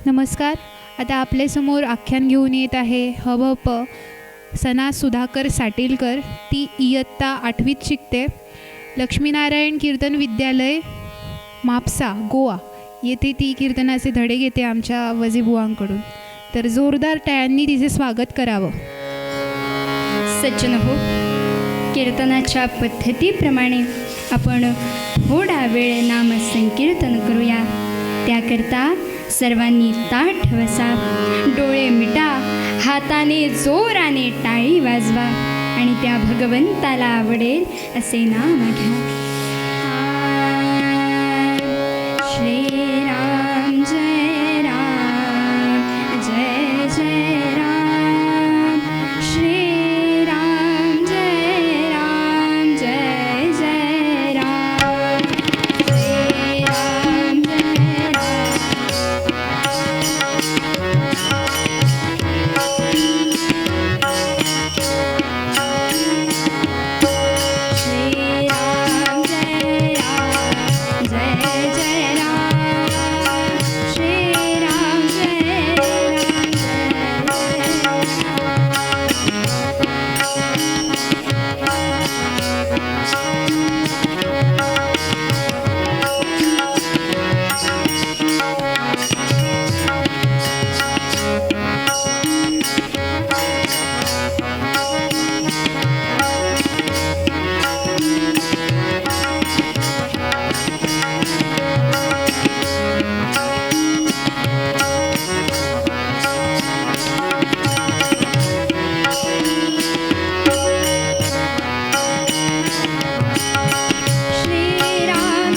नमस्कार. आता आपल्यासमोर आख्यान घेऊन येत आहे हवप सना सुधाकर साटेलकर. ती इयत्ता 8वीत शिकते. लक्ष्मीनारायण कीर्तन विद्यालय म्हापसा गोवा येथे ती कीर्तनाचे धडे घेते आमच्या वजीबुवांकडून. तर जोरदार टाळ्यांनी तिचे स्वागत करावं. सज्जन हो, कीर्तनाच्या पद्धतीप्रमाणे आपण थोडा वेळ नाम संकीर्तन करूया. त्याकरता सर्वांनी ताठ बसा, डोळे मिटा, हाताने जोराने टाळी वाजवा आणि त्या भगवंताला आवडेल असे नाम घ्या. श्रीराम जय राम, जय जय राम. श्रीराम जय राम, जय जय राम. श्रीराम जय राम. श्रीराम जय राम, जय जय राम. श्रीराम जय राम, श्रीराम जय राम,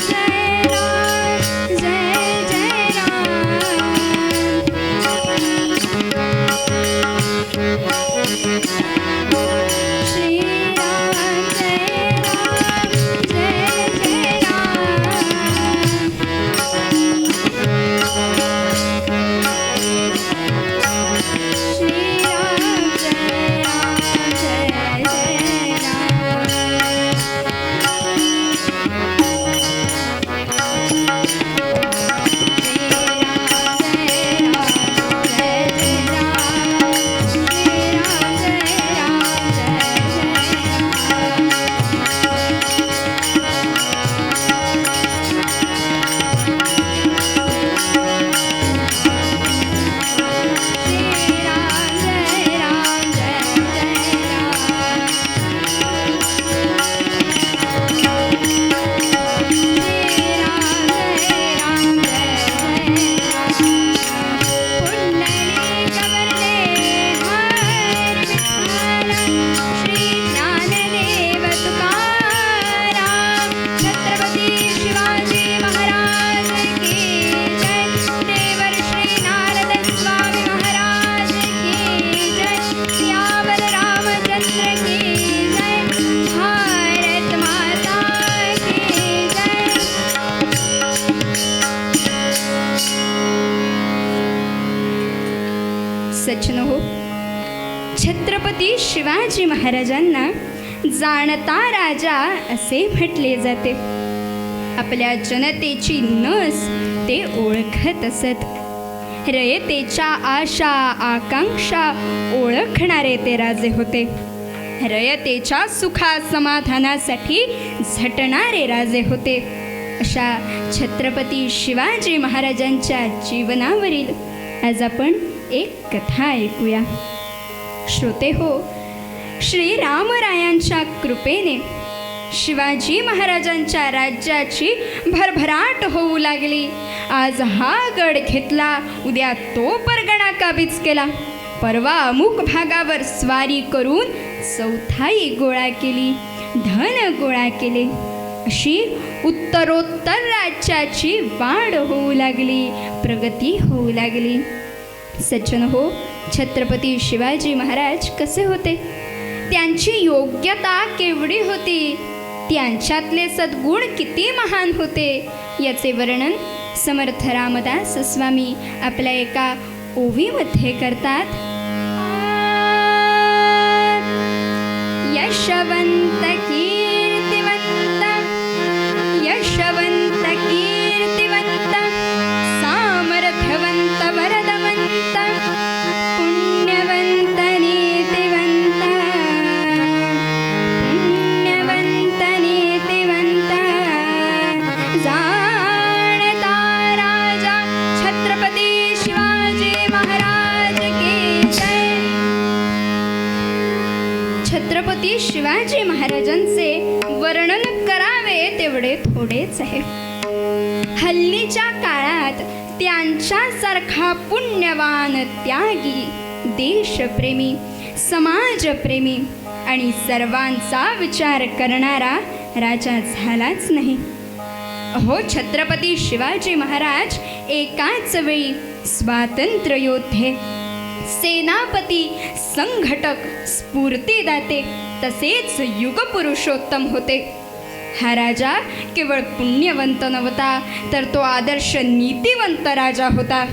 जय जय राम. श्रीराम जय राम, जय जय राम. श्रीराम जय राम, जय जय राम. सज्जन हो, छत्रपती शिवाजी महाराजांना जाणता राजा असे म्हटले जाते. आपल्या जनतेची नस ते ओळखत असत. रयतेच्या आशा आकांक्षा ओळखणारे ते राजे होते. रयतेच्या सुखा समाधानासाठी झटणारे राजे होते. अशा छत्रपती शिवाजी महाराजांच्या जीवनावरील आज आपण एक कथा ऐकूया. श्रोते हो, श्रीरामरायांच्या कृपेने शिवाजी महाराजांच्या राज्याची भरभराट होऊ लागली. आज हा गड घेतला, उद्या तो परगणा काबीज केला, परवा अमुक भागावर स्वारी करून चौथाई गोळा केली, धन गोळा केले. अशी उत्तरोत्तर राज्याची वाढ होऊ लागली, प्रगती होऊ लागली. सज्जन हो, छत्रपती शिवाजी महाराज कसे होते, त्यांची योग्यता केवढी होती, त्यांच्यातले सद्गुण किती महान होते, याचे वर्णन समर्थ रामदास स्वामी आपल्या एका ओवीमध्ये करतात. यशवंत कीर्तिवंत यशवंत कीर्तिवंत सामर्थ्यवंत वरदवंत पुण्यवंत नीतिवंत पुण्यवंत नीतिवंत जाणता राजा छत्रपती शिवाजी महाराज की जय. छत्रपती शिवाजी महाराजांचे वर्णन करावे तेवढे थोडेच आहे. हल्लीच्या काळात त्यांच्यासारखा पुण्यवान, त्यागी, देशप्रेमी, समाजप्रेमी आणि सर्वांचा विचार करणारा राजा झालाच नाही. अहो, छत्रपती शिवाजी महाराज एकाच वेळी स्वातंत्र्य योद्धे, सेनापती, संघटक, स्फूर्तिदाते तसेच युगपुरुषोत्तम होते. हा राजा केवळ पुण्यवंत नव्हता, तर तो आदर्श नीतिवंत राजा होता.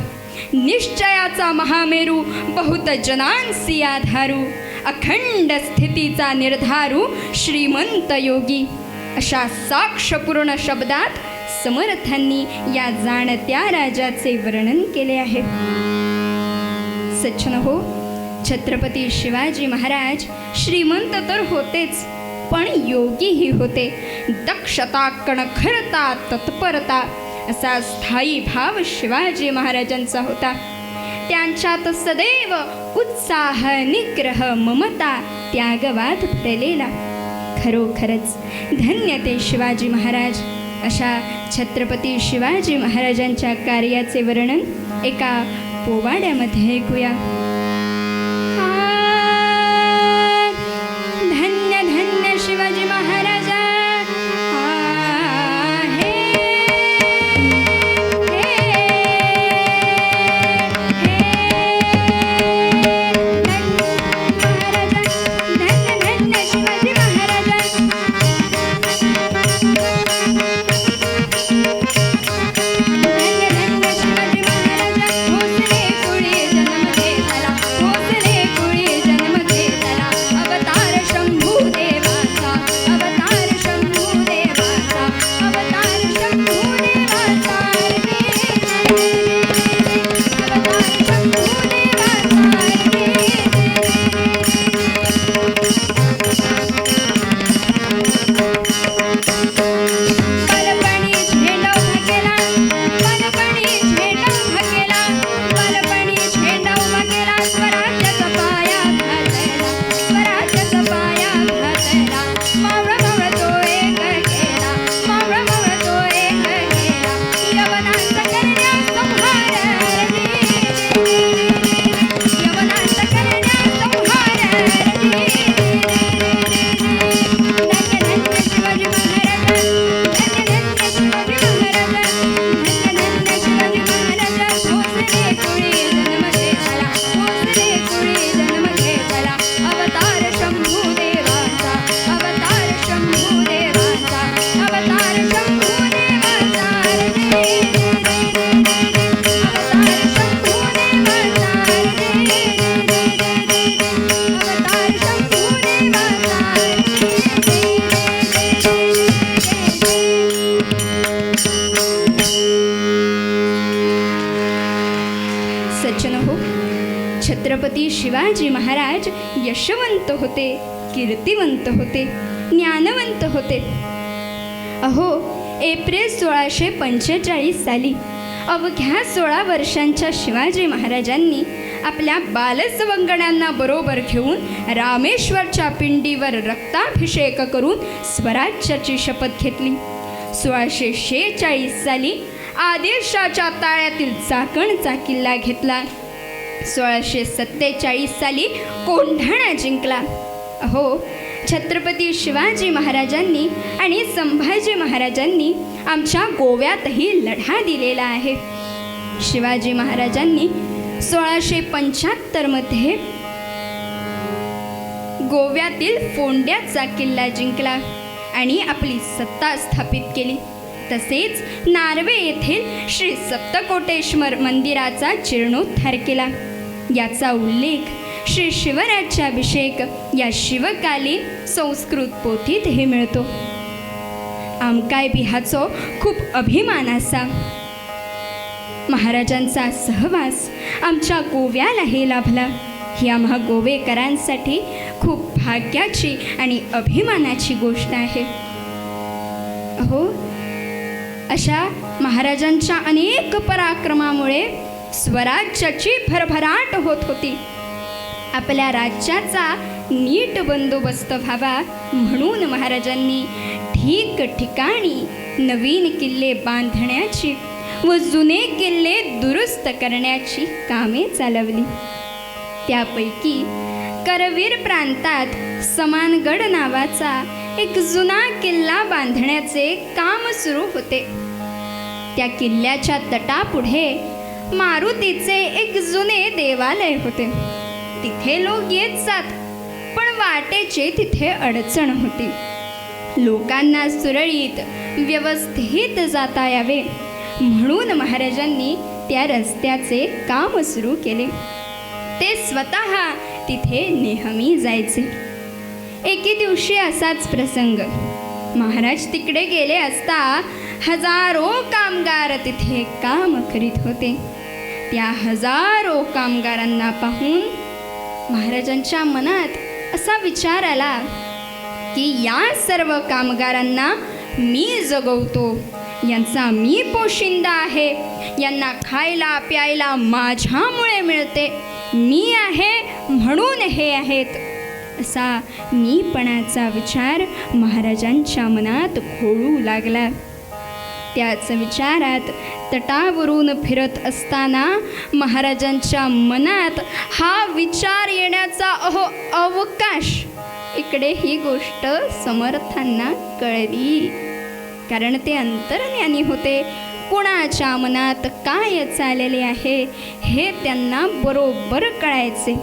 निश्चयाचा महामेरू, बहुत जनांसी आधारू, अखंड स्थितीचा निर्धारू, श्रीमंत योगी अशा साक्षपूर्ण शब्दात समर्थांनी या जाणत्या राजाचे वर्णन केले आहे. सज्जन हो, छत्रपती शिवाजी महाराज श्रीमंत तर होतेच, पण योगीही होते. दक्षता, कणखरता, तत्परता असा स्थायी भाव शिवाजी महाराजांचा होता. त्यांच्यात सदैव उत्साह, निग्रह, ममता, त्यागवाद भरलेला. खरोखरच धन्य ते शिवाजी महाराज. अशा छत्रपती शिवाजी महाराजांच्या कार्याचे वर्णन एका पोवाड्यामध्ये ऐकूया. धन्य धन्य शिवाजी महाराज. छत्रपती शिवाजी महाराज यशवंत होते, कीर्तिवंत होते, ज्ञानवंत होते. अहो, एप्रिल 1645 साली अवघ्या 16 वर्षांच्या शिवाजी महाराजांनी आपल्या बालसवंगण्यांना बरोबर घेऊन रामेश्वरच्या पिंडीवर रक्ताभिषेक करून स्वराज्याची शपथ घेतली. 1646 साली आदिलशाच्या ताळ्यातील चाकणचा किल्ला घेतला. 1647 साली कोंढाणा जिंकला. अहो, छत्रपती शिवाजी महाराजांनी आणि संभाजी महाराजांनी आमच्या गोव्यातही लढा दिलेला आहे. शिवाजी महाराजांनी 1675 गोव्यातील फोंड्याचा किल्ला जिंकला आणि आपली सत्ता स्थापित केली. तसेच नार्वे येथील श्री सप्तकोटेश्वर मंदिराचा जीर्णोद्धार केला. याचा उल्लेख श्री शिवराज्याभिषेक या शिवकालीन संस्कृत पोथीत हे मिळतो. आमकाय बी हाचो खूप अभिमान आसा. महाराजांचा सहवास आमच्या गोव्यालाही लाभला. ही आम्हा गोवेकरांसाठी खूप भाग्याची आणि अभिमानाची गोष्ट आहे. हो, अशा महाराजांच्या अनेक पराक्रमामुळे स्वराज्याची भरभराट होत होती. आपल्या राज्याचा नीट बंदोबस्त व्हावा म्हणून महाराजांनी ठिकठिकाणी नवीन किल्ले बांधण्याची व जुने किल्ले दुरुस्त करण्याची कामे चालवली. त्यापैकी करवीर प्रांतात समानगड नावाचा एक जुना किल्ला बांधण्याचे काम सुरू होते. त्या किल्ल्याच्या तटापुढे मारुतीचे एक जुने देवालय होते. तिथे लोक येत जात, पण वाटेची तिथे अडचण होती. लोकांना सुरळीत व्यवस्थित जाता यावे म्हणून महाराजांनी त्या रस्त्याचे काम सुरू केले. ते स्वतः तिथे नेहमी जायचे. एके दिवशी असाच प्रसंग. महाराज तिकडे गेले असता हजारो कामगार तिथे काम करीत होते. त्या हजारो कामगारांना पाहून महाराजांच्या मनात असा विचार आला की या सर्व कामगारांना मी जगवतो, यांचा मी पोशिंदा आहे, यांना खायला प्यायला माझ्यामुळे मिळते, मी आहे म्हणून हे आहेत, असा मीपणाचा विचार महाराजांच्या मनात घोळू लागला. त्याच विचारात तटावरून फिरत असताना महाराजांच्या मनात हा विचार येण्याचा अवकाश इकडे ही गोष्ट समर्थांना कळली. कारण ते अंतर्ज्ञानी होते. कोणाच्या मनात काय चाललेले आहे हे त्यांना बरोबर कळायचे.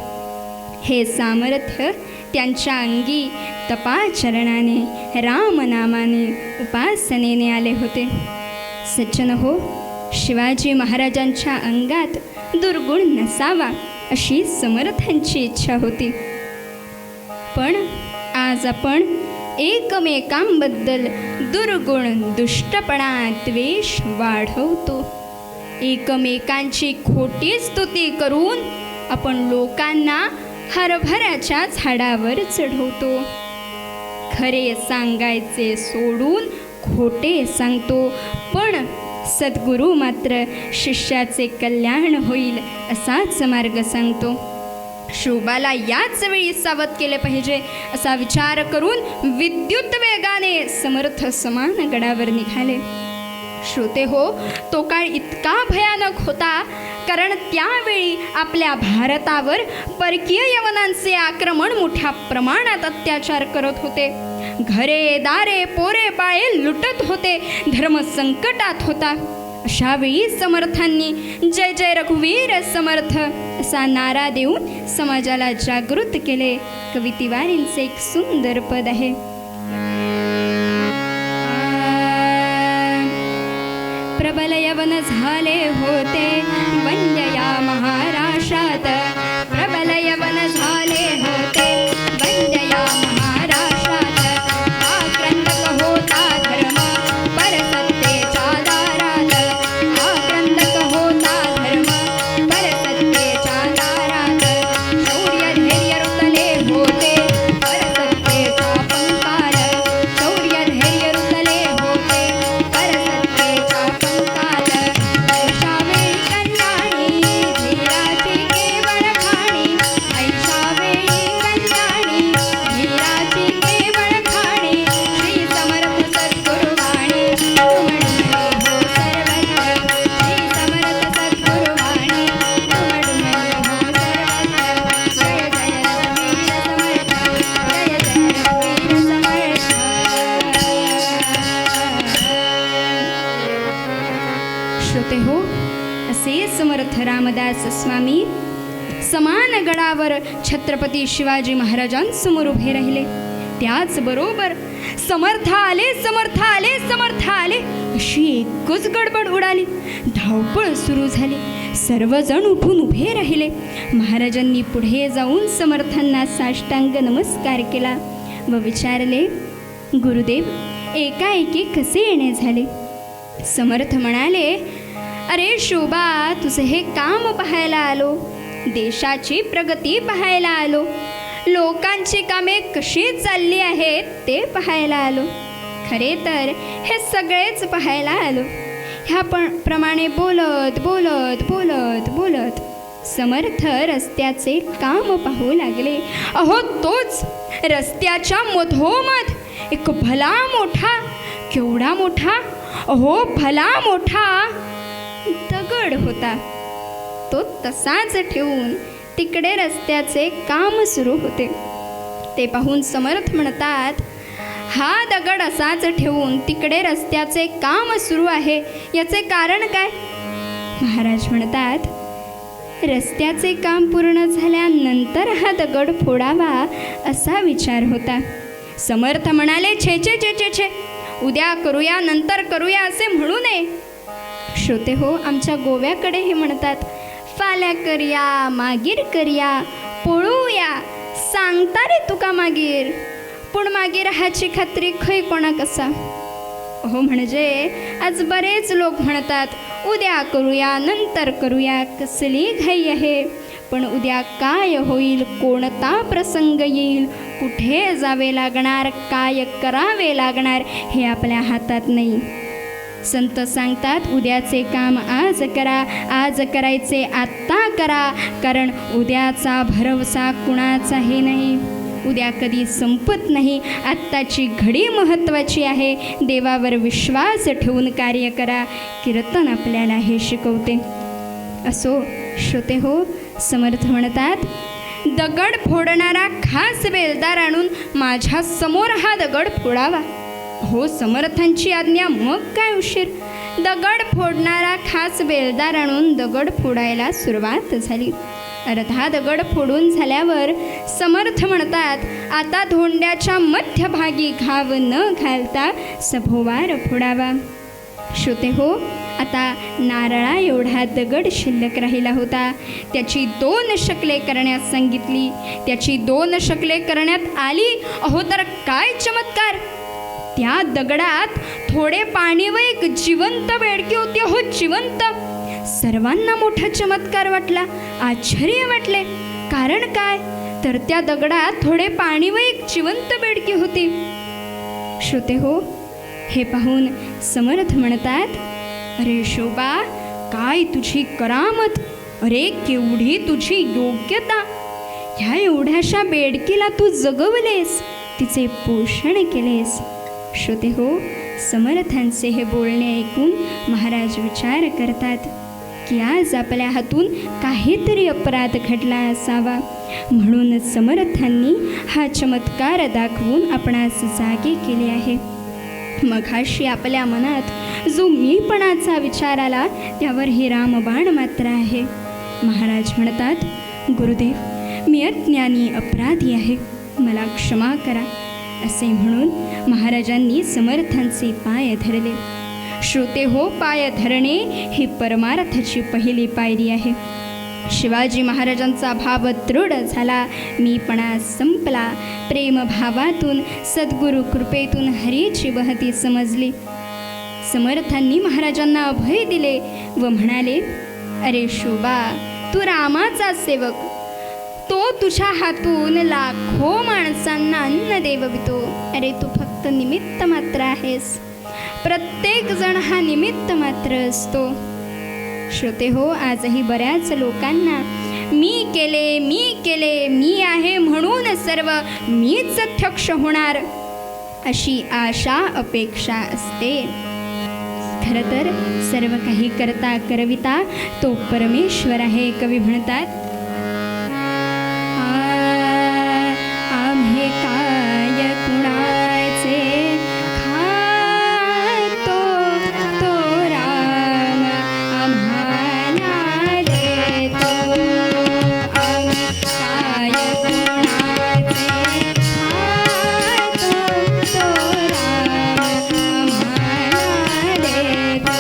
हे सामर्थ्य त्यांच्या अंगी तपाचरणाने, रामनामाने, उपासनेने आले होते. सज्जन हो, शिवाजी महाराजांच्या अंगात दुर्गुण नसावा अशी समर्थांची इच्छा होती. पण आज आपण एकमेकांबद्दल दुर्गुण, दुष्टपणा, द्वेष वाढवतो. एकमेकांची खोटी स्तुती करून आपण लोकांना हरभऱ्याच्या झाडावर चढवतो. खरे सांगायचे सोडून खोटे सांगतो. पण सद्गुरू मात्र शिष्याचे कल्याण होईल असाच मार्ग सांगतो. शोभाला याच वेळी सावध केले पाहिजे असा विचार करून विद्युत वेगाने समर्थ समान गडावर निघाले. श्रोते हो, तो काळ इतका भयानक होता कारण त्यावेळी आपल्या भारतावर परकीय यवनांचे आक्रमण मोठ्या प्रमाणात अत्याचार करत होते. घरे दारे पोरे बाळे लुटत होते. धर्म संकटात होता. अशा वेळी समर्थांनी जय जय रघुवीर समर्थ असा नारा देऊन समाजाला जागृत केले. कवी तिवारींचे एक सुंदर पद आहे. प्रबल यवन झाले होते वन्य या महाराष्ट्रात. प्रबल यवन झाले होते वन्य या महाराष्ट्रात. आक्रंदक होता धर्म परसत्तेच्या दारात. आक्रंदक होता धर्म परसत्तेच्या दारात. शौर्य धैर्य रुतले होते परसत्तेचा पंकार. शौर्य धैर्य रुतले होते परसत्तेचा पंकार. ऐशावेळी कल्याणी धीराची केवळ खाणी. ऐशावेळी कल्याणी धीराची केवळ खाणी. श्री समर्थ सद्गुरुवाणी तुमडुमळे हो सर्वत्र. श्री समर्थ सद्गुरुवाणी तुमडुमळे हो सर्वत्र. जय जय रघुवीर समर्थ. जय जय रघुवीर समर्थ. श्रोते हो, असे समर्थ रामदास स्वामी समान गडावर छत्रपती शिवाजी महाराजांसमोर उभे राहिले. त्याचबरोबर समर्थ आले, समर्थ आले, समर्थ आले अशी एकच गडबड उडाली. धावपळ सुरू झाली. सर्वजण उठून उभे राहिले. महाराजांनी पुढे जाऊन समर्थांना साष्टांग नमस्कार केला व विचारले, गुरुदेव, एकाएकी कसे येणे झाले? समर्थ म्हणाले, अरे शोभा, तुझे हे काम पाहायला आलो, देशाची प्रगती पाहायला आलो, लोकांची कामे कशी चालली आहेत ते पाहायला आलो. खरे तर हे सगळेच पाहायला आलो. ह्या प्रमाणे बोलत बोलत बोलत बोलत समर्थ रस्त्याचे काम पाहू लागले. अहो, तोच रस्त्याच्या मधोमध एक भला मोठा, केवढा मोठा, अहो भला मोठा दगड होता. तो तसाच ठेवून तिकडे रस्त्याचे काम सुरू होते. ते पाहून समर्थ म्हणतात, हा दगड असाच ठेवून तिकडे रस्त्याचे काम सुरू आहे, याचे कारण काय? महाराज म्हणतात, रस्त्याचे काम पूर्ण झाल्यानंतर हा दगड फोडावा असा विचार होता. समर्थ म्हणाले, छे छे छे छे छे, उद्या करूया, नंतर करूया असे म्हणू नये. श्रोते हो, आमच्या गोव्याकडे हे म्हणतात, फाल्या करूया, मागीर करूया, पळूया, सांगता रे तुका मागीर, पण मागीर हाची खात्री खंय कोणा कसा. हो, म्हणजे आज बरेच लोक म्हणतात, उद्या करूया, नंतर करूया, कसली घाई आहे. पण उद्या काय होईल, कोणता प्रसंग येईल, कुठे जावे लागणार, काय करावे लागणार हे आपल्या हातात नाही. संत सांगतात, उद्याचे काम आज करा, आज करायचे आत्ता करा, कारण उद्याचा भरवसा कुणाचाही नाही. उद्या कधी संपत नाही. आत्ताची घडी महत्त्वाची आहे. देवावर विश्वास ठेवून कार्य करा. कीर्तन आपल्याला हे शिकवते. असो श्रोते हो, समर्थ म्हणतात, दगड फोडणारा खास बेलदार आणून माझ्या समोर हा दगड फोडावा. हो, समर्थांची आज्ञा, मग काय उशीर. दगड फोडणारा खास बेलदार आणून दगड फोडायला सुरुवात झाली. अर्धा दगड फोडून झाल्यावर समर्थ म्हणतात, आता धोंड्याच्या मध्यभागी घाव न घालता सभोवार फोडावा. श्रोते हो, आता नारळा एवढा दगड शिल्लक राहिला होता. त्याची 2 शकले करण्यास सांगितली. त्याची 2 शकले करण्यात आली. अहो, तर काय चमत्कार! त्या दगडात थोडे पाणी व एक जिवंत बेडकी होती. हो, जिवंत! सर्वांना मोठा चमत्कार वाटला, आश्चर्य वाटले. कारण काय? तर त्या दगडात थोडे पाणी व एक जिवंत बेडकी होती. श्रोते हो, हे पाहून समर्थ म्हणतात, अरे शोभा, काय तुझी करामत, अरे केवढी तुझी योग्यता. ह्या एवढ्याशा बेडकीला तू जगवलेस, तिचे पोषण केलेस. श्रोते हो, समर्थांचे हे बोलणे ऐकून महाराज विचार करतात की आज आपल्या हातून काहीतरी अपराध घडला असावा, म्हणून समर्थांनी हा चमत्कार दाखवून आपणास जागे केले आहे. मघाशी आपल्या मनात जो मीपणाचा विचार आला, त्यावर हे रामबाण मात्र आहे. महाराज म्हणतात, गुरुदेव, मी अज्ञानी अपराधी आहे, मला क्षमा करा. असे म्हणून महाराजांनी समर्थांचे पाय धरले. श्रोते हो, पाय धरणे ही परमार्थाची पहिली पायरी आहे. शिवाजी महाराजांचा भाव दृढ झाला, मीपणा संपला. प्रेमभावातून, सद्गुरू कृपेतून हरीची वहती समजली. समर्थांनी महाराजांना अभय दिले व म्हणाले, अरे शोभा, तू रामाचा सेवक, तो तुझ्या हातून लाखो माणसांना अन्न देववितो. अरे तू फक्त निमित्त मात्र आहेस. प्रत्येक जण हा निमित्त मात्र असतो. श्रोते हो, आजही बऱ्याच लोकांना मी केले, मी आहे म्हणून सर्व मीच अध्यक्ष होणार अशी आशा अपेक्षा असते. खरं तर सर्व काही करता करविता तो परमेश्वर आहे. कवी म्हणतात, आम्ही काय कुणाचे खातो, तो राम आम्हाला देतो. आम्ही काय कुणाचे खातो, तो राम आम्हाला देतो.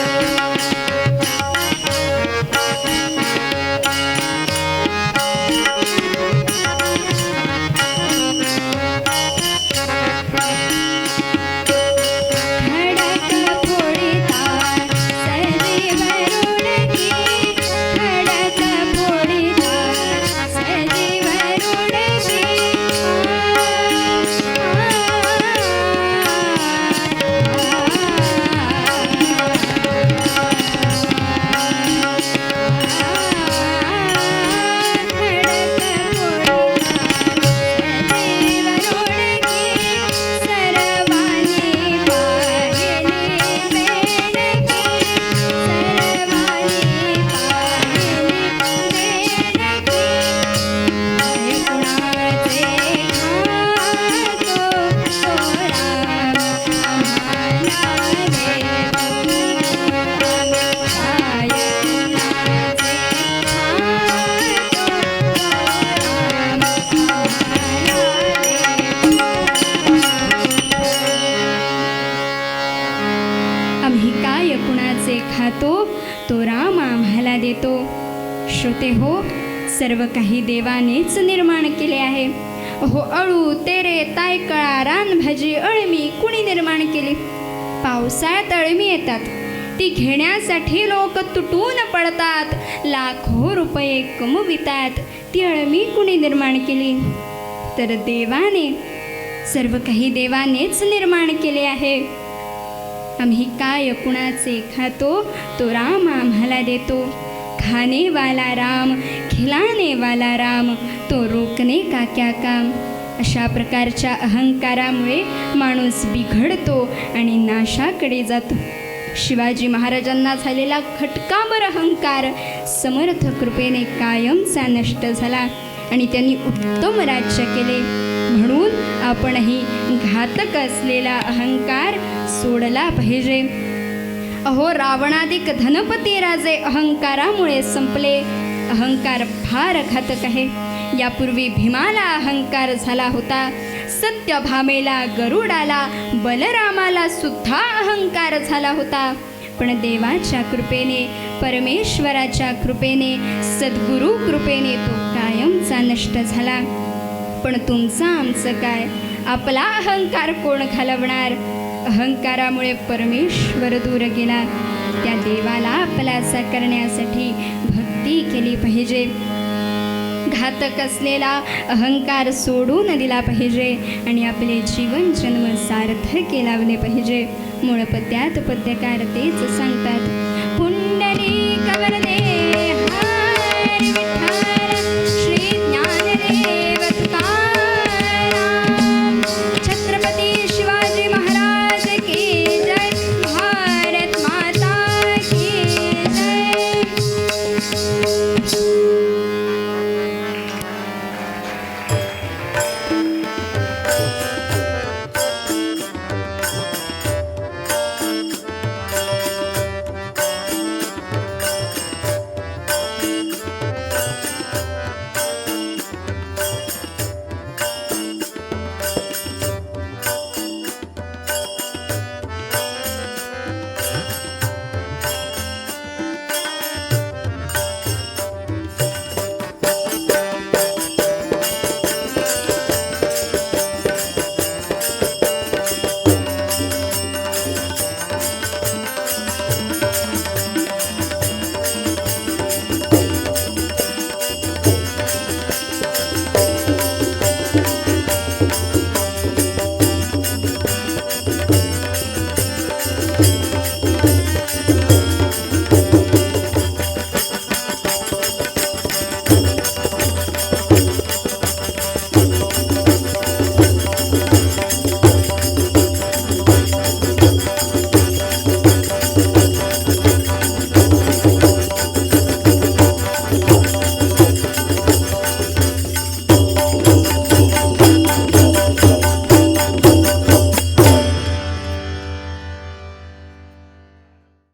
तो राम आम्हाला देतो. श्रोते हो, सर्व काही देवानेच निर्माण केले आहे. हो, अळू, तेरे, तायकळा, रानभाजी, अळमी कुणी निर्माण केली? पावसाळ्यात अळमी येतात, ती घेण्यासाठी लोक तुटून पडतात, लाखो रुपये कमवितात. ती अळमी कुणी निर्माण केली? तर देवाने. सर्व काही देवानेच निर्माण केले आहे. आम्ही काय कुणाचे खातो, तो राम आम्हाला देतो. खाने वाला राम, खिलाने वाला राम, तो रोकने का क्या काम. अशा प्रकारच्या अहंकारामुळे माणूस बिघडतो आणि नाशाकडे जातो. शिवाजी महाराजांना झालेला खटकाभर अहंकार समर्थ कृपेने कायमचा नष्ट झाला आणि त्यांनी उत्तम राज्य केले. म्हणून आपणही घातक असलेला अहंकार सोडला पाहिजे. अहो, रावणादिक धनपती राजे अहंकारामुळे संपले. अहंकार फार घातक आहे. यापूर्वी भीमाला अहंकार झाला होता, सत्यभामेला, गरुडाला, बलरामाला सुद्धा अहंकार झाला होता. पण देवाच्या कृपेने, परमेश्वराच्या कृपेने, सद्गुरू कृपेने तो कायमचा नष्ट झाला. पण तुमचं आमचं काय? आपला अहंकार कोण घालवणार? अहंकारामुळे परमेश्वर दूर गेला. त्या देवाला आपलासा करण्यासाठी भक्ती केली पाहिजे. घातक असलेला अहंकार सोडून दिला पाहिजे आणि आपले जीवन जन्म सार्थक लावले पाहिजे. मूळ पद्यात पद्यकार तेच सांगतात. पुंडलिक वरदे